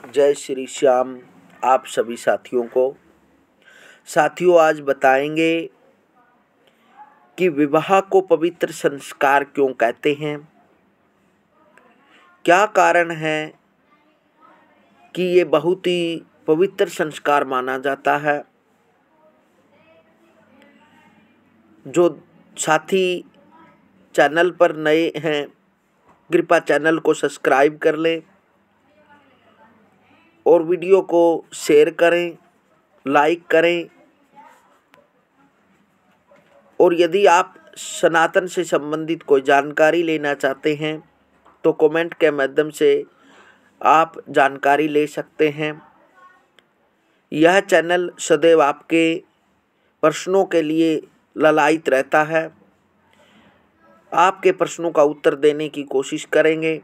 जय श्री श्याम आप सभी साथियों को। साथियों, आज बताएंगे कि विवाह को पवित्र संस्कार क्यों कहते हैं। क्या कारण है कि ये बहुत ही पवित्र संस्कार माना जाता है। जो साथी चैनल पर नए हैं, कृपया चैनल को सब्सक्राइब कर लें और वीडियो को शेयर करें, लाइक करें। और यदि आप सनातन से संबंधित कोई जानकारी लेना चाहते हैं तो कमेंट के माध्यम से आप जानकारी ले सकते हैं। यह चैनल सदैव आपके प्रश्नों के लिए ललायित रहता है। आपके प्रश्नों का उत्तर देने की कोशिश करेंगे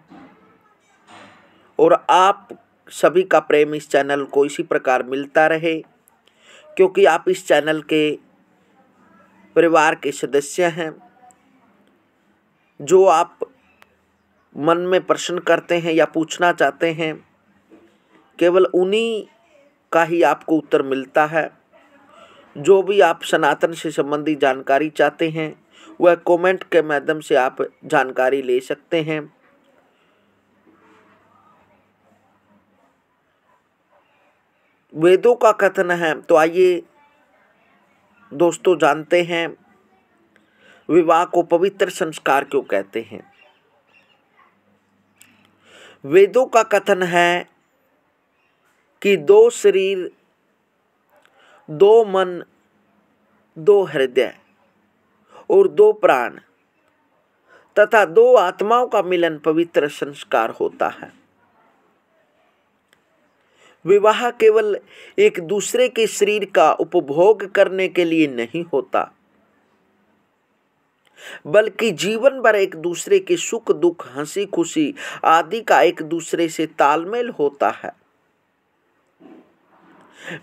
और आप सभी का प्रेम इस चैनल को इसी प्रकार मिलता रहे, क्योंकि आप इस चैनल के परिवार के सदस्य हैं। जो आप मन में प्रश्न करते हैं या पूछना चाहते हैं, केवल उन्हीं का ही आपको उत्तर मिलता है। जो भी आप सनातन से संबंधित जानकारी चाहते हैं वह कमेंट के माध्यम से आप जानकारी ले सकते हैं। वेदों का कथन है, तो आइए दोस्तों जानते हैं विवाह को पवित्र संस्कार क्यों कहते हैं। वेदों का कथन है कि दो शरीर, दो मन, दो हृदय और दो प्राण तथा दो आत्माओं का मिलन पवित्र संस्कार होता है। विवाह केवल एक दूसरे के शरीर का उपभोग करने के लिए नहीं होता, बल्कि जीवन भर एक दूसरे के सुख दुख, हंसी खुशी आदि का एक दूसरे से तालमेल होता है।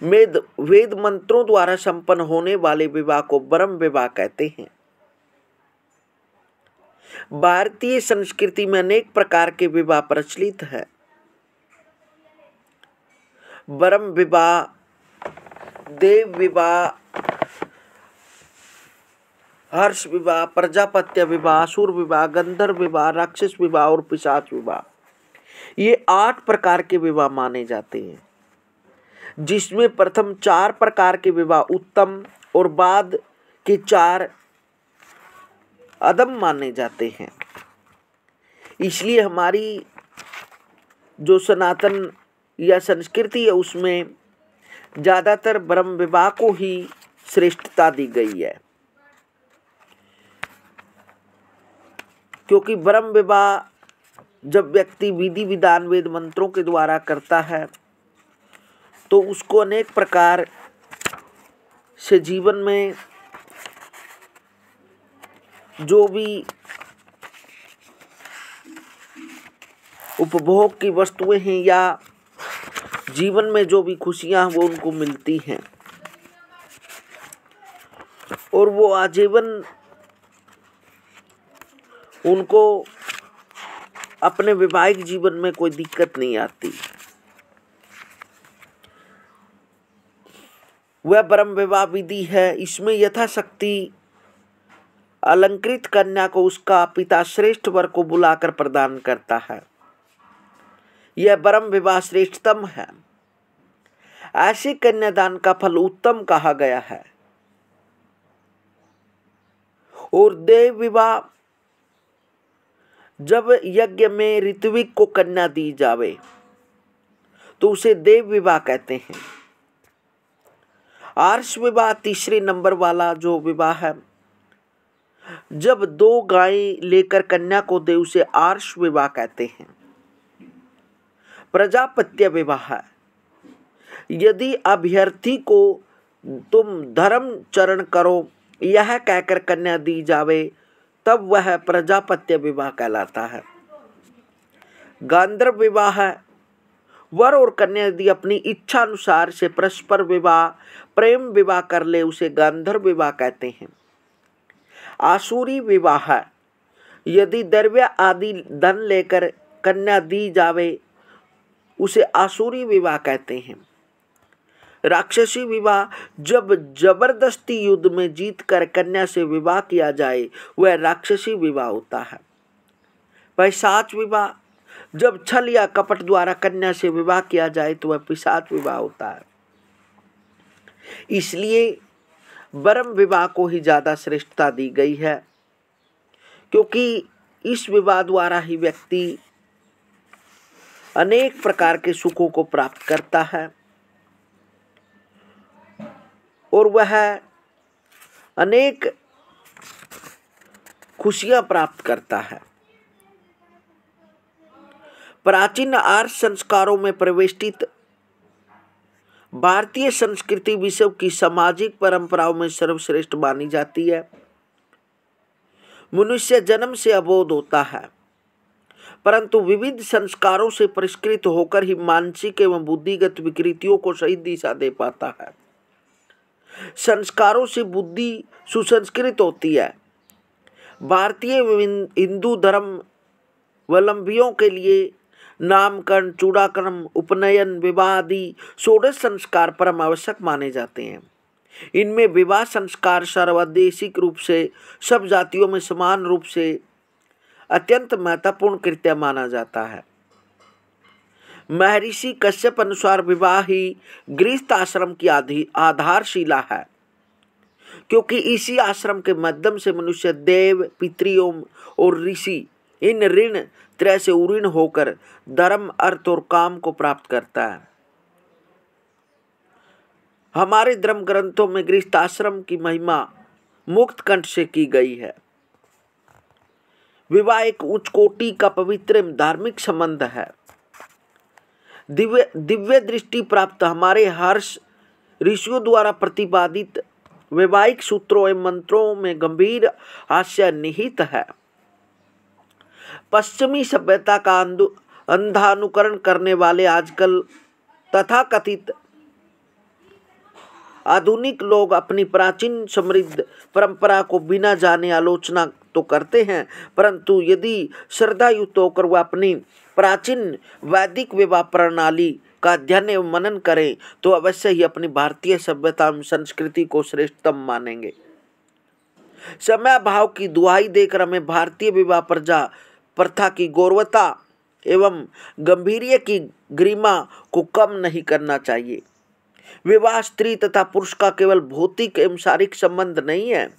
वेद मंत्रों द्वारा संपन्न होने वाले विवाह को ब्रह्म विवाह कहते हैं। भारतीय संस्कृति में अनेक प्रकार के विवाह प्रचलित है। ब्रह्म विवाह, देव विवाह, हर्ष विवाह, प्रजापत्य विवाह, असुर विवाह, गंधर्व विवाह, राक्षस विवाह और पिशाच विवाह, ये 8 प्रकार के विवाह माने जाते हैं, जिसमें प्रथम 4 प्रकार के विवाह उत्तम और बाद के 4 अधम माने जाते हैं। इसलिए हमारी जो सनातन या संस्कृति है उसमें ज़्यादातर ब्रह्म विवाह को ही श्रेष्ठता दी गई है, क्योंकि ब्रह्म विवाह जब व्यक्ति विधि विधान वेद मंत्रों के द्वारा करता है तो उसको अनेक प्रकार से जीवन में जो भी उपभोग की वस्तुएं हैं या जीवन में जो भी खुशियां वो उनको मिलती हैं और वो आजीवन उनको अपने वैवाहिक जीवन में कोई दिक्कत नहीं आती। वह ब्रह्म विवाह विधि है। इसमें यथाशक्ति अलंकृत कन्या को उसका पिता श्रेष्ठ वर को बुलाकर प्रदान करता है। यह ब्रह्म विवाह श्रेष्ठतम है। ऐसे कन्यादान का फल उत्तम कहा गया है। और देव विवाह, जब यज्ञ में ऋत्विक को कन्या दी जावे तो उसे देव विवाह कहते हैं। आर्ष विवाह तीसरे नंबर वाला जो विवाह है, जब 2 गाय लेकर कन्या को दे उसे आर्ष विवाह कहते हैं। प्रजापत्य विवाह है, यदि अभ्यर्थी को तुम धर्म चरण करो यह कहकर कन्या दी जावे तब वह प्रजापत्य विवाह कहलाता है। गांधर्व विवाह है, वर और कन्या यदि अपनी इच्छा अनुसार से परस्पर विवाह, प्रेम विवाह कर ले उसे गांधर्व विवाह कहते हैं। आसुरी विवाह है, यदि द्रव्य आदि धन लेकर कन्या दी जावे उसे आसुरी विवाह कहते हैं। राक्षसी विवाह जब जबरदस्ती युद्ध में जीत कर कन्या से विवाह किया जाए वह राक्षसी विवाह होता है। पिशाच विवाह जब छल या कपट द्वारा कन्या से विवाह किया जाए तो वह पिशाच विवाह होता है। इसलिए ब्रह्म विवाह को ही ज्यादा श्रेष्ठता दी गई है, क्योंकि इस विवाह द्वारा ही व्यक्ति अनेक प्रकार के सुखों को प्राप्त करता है और वह अनेक खुशियां प्राप्त करता है। प्राचीन आर्य संस्कारों में प्रतिष्ठित भारतीय संस्कृति विश्व की सामाजिक परंपराओं में सर्वश्रेष्ठ मानी जाती है। मनुष्य जन्म से अबोध होता है, परंतु विविध संस्कारों से परिष्कृत होकर ही मानसिक एवं बुद्धिगत विकृतियों को सही दिशा दे पाता है। संस्कारों से बुद्धि सुसंस्कृत होती है। भारतीय हिंदू धर्मावलंबियों के लिए नामकरण, चूड़ाकरण, उपनयन, विवाह आदि 16 संस्कार परम आवश्यक माने जाते हैं। इनमें विवाह संस्कार सर्वदेशिक रूप से सब जातियों में समान रूप से अत्यंत महत्वपूर्ण कृत्य माना जाता है। महर्षि कश्यप अनुसार विवाह ही गृहस्थ आश्रम की आधारशिला है, क्योंकि इसी आश्रम के माध्यम से मनुष्य देव, पितरों और ऋषि इन ऋण त्रय से उऋण होकर धर्म, अर्थ और काम को प्राप्त करता है। हमारे धर्म ग्रंथों में गृहस्थ आश्रम की महिमा मुक्त कंठ से की गई है। विवाह एक उच्च कोटि का पवित्र एवं धार्मिक संबंध है। दिव्य दृष्टि प्राप्त हमारे हर्ष ऋषियों द्वारा प्रतिपादित वैवाहिक सूत्रों एवं मंत्रों में गंभीर हास्य निहित है। पश्चिमी सभ्यता का अंधानुकरण करने वाले आजकल तथाकथित आधुनिक लोग अपनी प्राचीन समृद्ध परंपरा को बिना जाने आलोचना तो करते हैं, परंतु यदि श्रद्धा युक्त होकर वह अपनी प्राचीन वैदिक विवाह प्रणाली का अध्ययन एवं मनन करें तो अवश्य ही अपनी भारतीय सभ्यता एवं संस्कृति को श्रेष्ठतम मानेंगे। समय भाव की दुहाई देकर हमें भारतीय विवाह प्रथा की गौरवता एवं गंभीर्य की गरिमा को कम नहीं करना चाहिए। विवाह स्त्री तथा पुरुष का केवल भौतिक एवं शारीरिक संबंध नहीं है,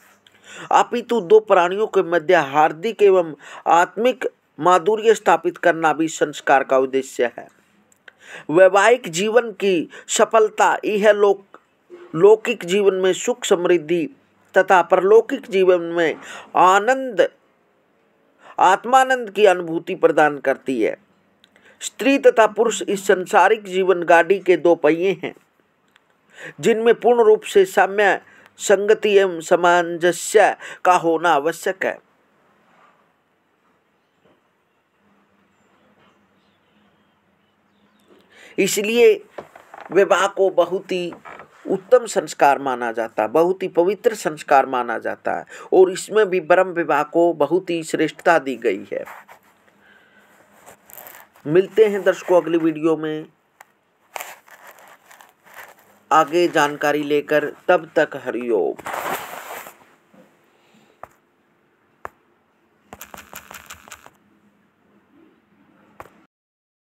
अपितु दो प्राणियों के मध्य हार्दिक एवं आत्मिक माधुर्य स्थापित करना भी संस्कार का उद्देश्य है। वैवाहिक जीवन की सफलता यह लौकिक जीवन में सुख समृद्धि तथा परलौकिक जीवन में आत्मानंद की अनुभूति प्रदान करती है। स्त्री तथा पुरुष इस संसारिक जीवन गाड़ी के दो पहिए हैं, जिनमें पूर्ण रूप से साम्य संगति एवं सामंजस्य का होना आवश्यक है। इसलिए विवाह को बहुत ही उत्तम संस्कार माना जाता है, बहुत ही पवित्र संस्कार माना जाता है और इसमें भी ब्रह्म विवाह को बहुत ही श्रेष्ठता दी गई है। मिलते हैं दर्शकों अगली वीडियो में आगे जानकारी लेकर, तब तक हरि ओम।